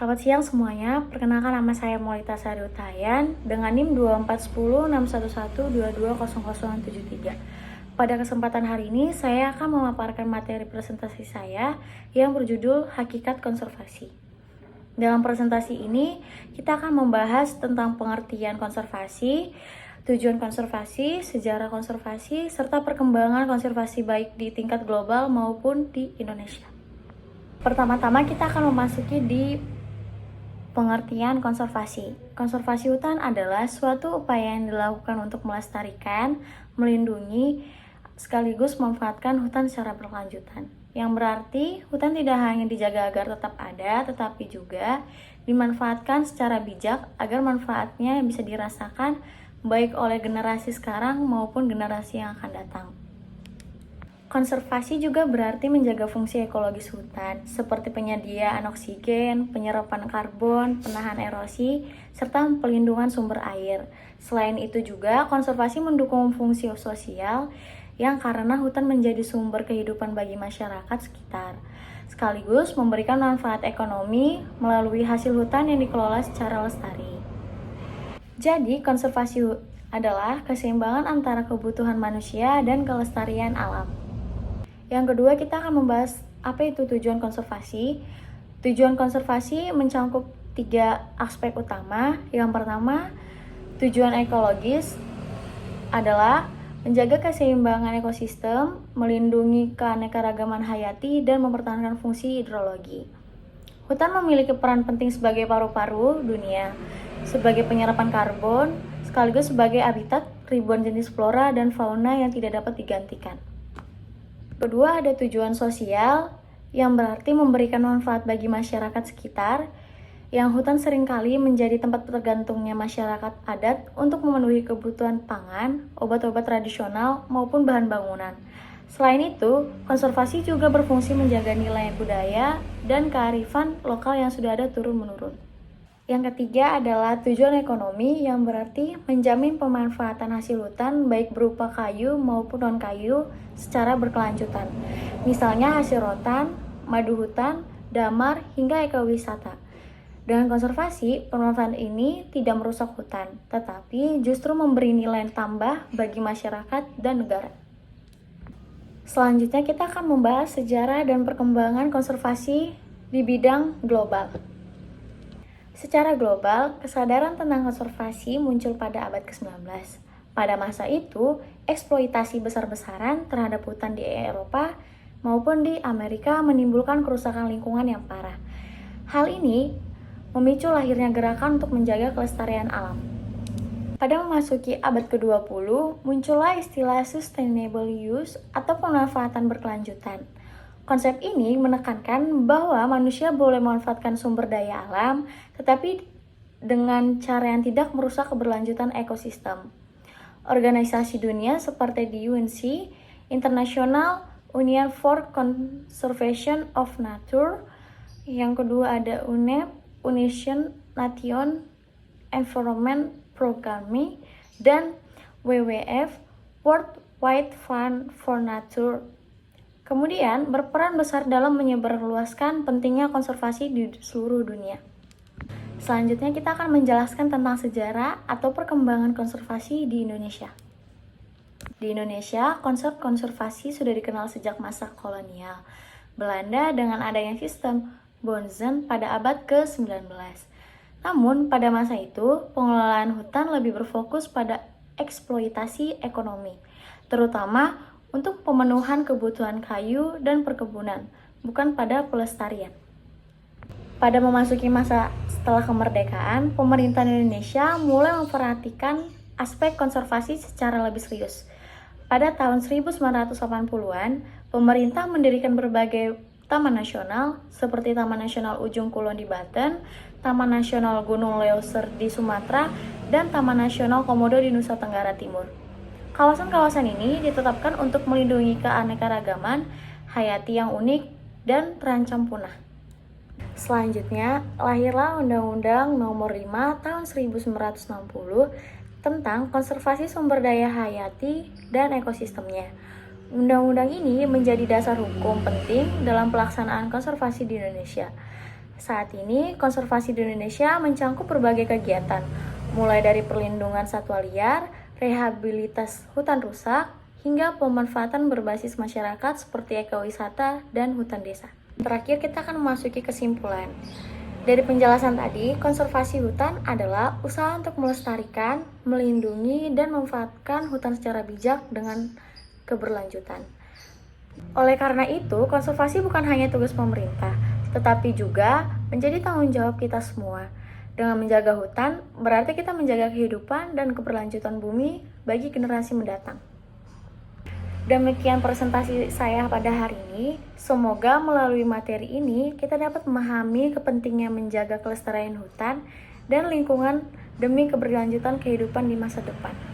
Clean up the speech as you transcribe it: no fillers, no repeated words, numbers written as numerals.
Selamat siang semuanya, perkenalkan nama saya Maulita Sari Utayan dengan NIM 24106111220073. Pada kesempatan hari ini, saya akan memaparkan materi presentasi saya yang berjudul Hakikat Konservasi. Dalam presentasi ini, kita akan membahas tentang pengertian konservasi, tujuan konservasi, sejarah konservasi, serta perkembangan konservasi baik di tingkat global maupun di Indonesia. Pertama-tama kita akan memasuki di pengertian konservasi. Konservasi hutan adalah suatu upaya yang dilakukan untuk melestarikan, melindungi, sekaligus memanfaatkan hutan secara berkelanjutan. Yang berarti hutan tidak hanya dijaga agar tetap ada, tetapi juga dimanfaatkan secara bijak agar manfaatnya bisa dirasakan baik oleh generasi sekarang maupun generasi yang akan datang. Konservasi juga berarti menjaga fungsi ekologis hutan, seperti penyediaan oksigen, penyerapan karbon, penahan erosi, serta pelindungan sumber air. Selain itu juga, konservasi mendukung fungsi sosial yang karena hutan menjadi sumber kehidupan bagi masyarakat sekitar, sekaligus memberikan manfaat ekonomi melalui hasil hutan yang dikelola secara lestari. Jadi, konservasi adalah keseimbangan antara kebutuhan manusia dan kelestarian alam. Yang kedua, kita akan membahas apa itu tujuan konservasi. Tujuan konservasi mencakup 3 aspek utama. Yang pertama, tujuan ekologis adalah menjaga keseimbangan ekosistem, melindungi keanekaragaman hayati, dan mempertahankan fungsi hidrologi. Hutan memiliki peran penting sebagai paru-paru dunia, sebagai penyerapan karbon, sekaligus sebagai habitat ribuan jenis flora dan fauna yang tidak dapat digantikan. Kedua, ada tujuan sosial yang berarti memberikan manfaat bagi masyarakat sekitar, yang hutan seringkali menjadi tempat tergantungnya masyarakat adat untuk memenuhi kebutuhan pangan, obat-obat tradisional, maupun bahan bangunan. Selain itu, konservasi juga berfungsi menjaga nilai budaya dan kearifan lokal yang sudah ada turun-menurun. Yang ketiga adalah tujuan ekonomi yang berarti menjamin pemanfaatan hasil hutan baik berupa kayu maupun non-kayu secara berkelanjutan. Misalnya hasil rotan, madu hutan, damar, hingga ekowisata. Dengan konservasi, pemanfaatan ini tidak merusak hutan, tetapi justru memberi nilai tambah bagi masyarakat dan negara. Selanjutnya kita akan membahas sejarah dan perkembangan konservasi di bidang global. Secara global, kesadaran tentang konservasi muncul pada abad ke-19. Pada masa itu, eksploitasi besar-besaran terhadap hutan di Eropa maupun di Amerika menimbulkan kerusakan lingkungan yang parah. Hal ini memicu lahirnya gerakan untuk menjaga kelestarian alam. Pada memasuki abad ke-20, muncullah istilah sustainable use atau pemanfaatan berkelanjutan. Konsep ini menekankan bahwa manusia boleh memanfaatkan sumber daya alam, tetapi dengan cara yang tidak merusak keberlanjutan ekosistem. Organisasi dunia seperti di UNC, International Union for Conservation of Nature, yang kedua ada UNEP, United Nations Environment Programme, dan WWF, World Wide Fund for Nature. Kemudian berperan besar dalam menyebarluaskan pentingnya konservasi di seluruh dunia. Selanjutnya kita akan menjelaskan tentang sejarah atau perkembangan konservasi di Indonesia. Di Indonesia, konsep konservasi sudah dikenal sejak masa kolonial Belanda dengan adanya sistem Bonzen pada abad ke-19. Namun, pada masa itu, pengelolaan hutan lebih berfokus pada eksploitasi ekonomi, terutama untuk pemenuhan kebutuhan kayu dan perkebunan, bukan pada pelestarian. Pada memasuki masa setelah kemerdekaan, pemerintah Indonesia mulai memperhatikan aspek konservasi secara lebih serius. Pada tahun 1980-an, pemerintah mendirikan berbagai taman nasional seperti Taman Nasional Ujung Kulon di Banten, Taman Nasional Gunung Leuser di Sumatera, dan Taman Nasional Komodo di Nusa Tenggara Timur. Kawasan-kawasan ini ditetapkan untuk melindungi keanekaragaman hayati yang unik dan terancam punah. Selanjutnya, lahirlah Undang-Undang Nomor 5 Tahun 1960 tentang konservasi sumber daya hayati dan ekosistemnya. Undang-undang ini menjadi dasar hukum penting dalam pelaksanaan konservasi di Indonesia. Saat ini, konservasi di Indonesia mencangkup berbagai kegiatan, mulai dari perlindungan satwa liar, rehabilitas hutan rusak, hingga pemanfaatan berbasis masyarakat seperti ekowisata dan hutan desa. Terakhir, kita akan memasuki kesimpulan. Dari penjelasan tadi, konservasi hutan adalah usaha untuk melestarikan, melindungi, dan memanfaatkan hutan secara bijak dengan keberlanjutan. Oleh karena itu, konservasi bukan hanya tugas pemerintah, tetapi juga menjadi tanggung jawab kita semua. Dengan menjaga hutan, berarti kita menjaga kehidupan dan keberlanjutan bumi bagi generasi mendatang. Demikian presentasi saya pada hari ini. Semoga melalui materi ini kita dapat memahami kepentingan menjaga kelestarian hutan dan lingkungan demi keberlanjutan kehidupan di masa depan.